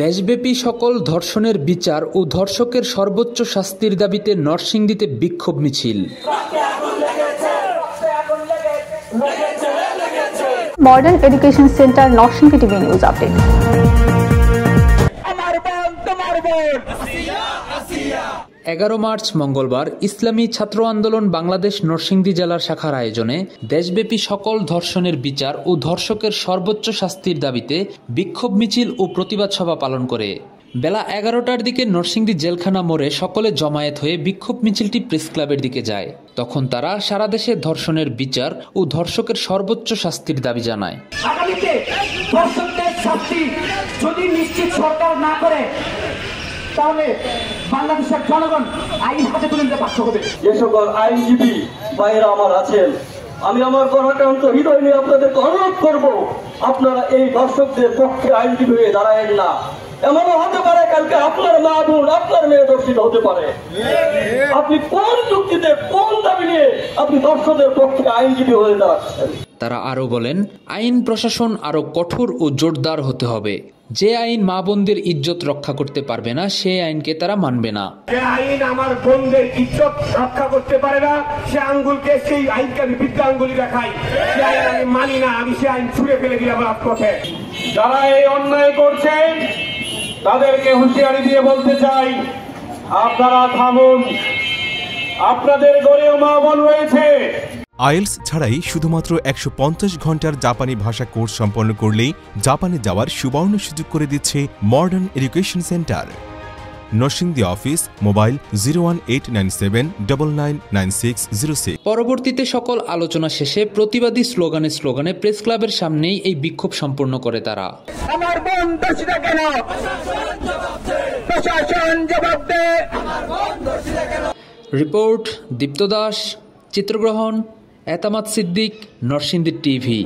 দেশব্যাপী সকল ধর্ষণের বিচার ও ধর্ষকের সর্বোচ্চ শাস্তির দাবিতে নরসিংদীতে বিক্ষোভ মিছিল। Modern education centre Narsingdi TV news update. 11 March মঙ্গলবার ইসলামী ছাত্র আন্দোলন বাংলাদেশ নরসিংদী জেলার শাখার আয়োজনে দেশব্যাপী সকল ধর্ষণের বিচার ও ধর্ষকের সর্বোচ্চ শাস্তির দাবিতে বিক্ষোভ মিছিল ও প্রতিবাদ সভা পালন করে বেলা 11টার দিকে নরসিংদী জেলখানা মোড়ে সকলে জমায়েত হয়ে বিক্ষোভ মিছিলটি প্রেস ক্লাবের দিকে যায়। তখন তারা সারা দেশে ধর্ষণের বিচার ও ধর্ষকের সর্বোচ্চ শাস্তির দাবি জানায়। আগামীতে ধর্ষকদের শাস্তি যদি নিশ্চিত সরকার না করে তাহলে বাংলাদেশের জনগণ আইন হাতে তুলে নিতে বাধ্য হবে। যে সকল আইনজীবী ভাইরা আমার আছেন, আমি আমার গণতন্ত্র হৃদয় নিয়ে আপনাদেরকে অনুরোধ করব, আপনারা এই দর্শকদের পক্ষে আইনজীবী হয়ে দাঁড়ায়েন না। এমনও হতে পারে কালকে আপনার মা বোন, আপনার মেয়ে দর্শিত হতে পারে। আপনি কোন যুক্তিতে, কোন দাবি নিয়ে আপনি দর্শকদের পক্ষে আইনজীবী হয়ে দাঁড়াচ্ছেন? তারা আরো বলেন, আইন প্রশাসন আরো কঠোর ও জোরদার হতে হবে। যে আইন মা বোনদের ইজ্জত রক্ষা করতে পারবে না, সেই আইনকে তারা মানবে না। যে আইন আমার বোনদের ইজ্জত রক্ষা করতে পারে না, সে আঙ্গুলকে, সেই আইনকে আমি বৃদ্ধ আঙ্গুলি দেখাই। সে আইন আমি মানি না, আমি সে আইন ছুঁড়ে ফেলে দিলাম রাজপথে। যারা এই অন্যায় করছেন তাদেরকে হুঁশিয়ারি দিয়ে বলতে চাই, আপনারা থামুন। আপনাদের গড়েও মা বোন রয়েছে। আইএলস ছাড়াই শুধুমাত্র 150 ঘন্টার জাপানি ভাষা কোর্স সম্পন্ন করলেই জাপানে যাওয়ার সুবর্ণ সুযোগ করে দিচ্ছে modern education centre. Narsingdi office, mobile 01897999606। পরবর্তীতে সকল আলোচনা শেষে প্রতিবাদী স্লোগানে প্রেস ক্লাবের সামনেই এই বিক্ষোভ সম্পন্ন করে তারা। আমার বোন দোষীরা কেন? প্রশাসন জবাব দে। রিপোর্ট দীপ্ত দাস, চিত্রগ্রহণ এতামাদ সিদ্দিক, নরসিংদী টিভি।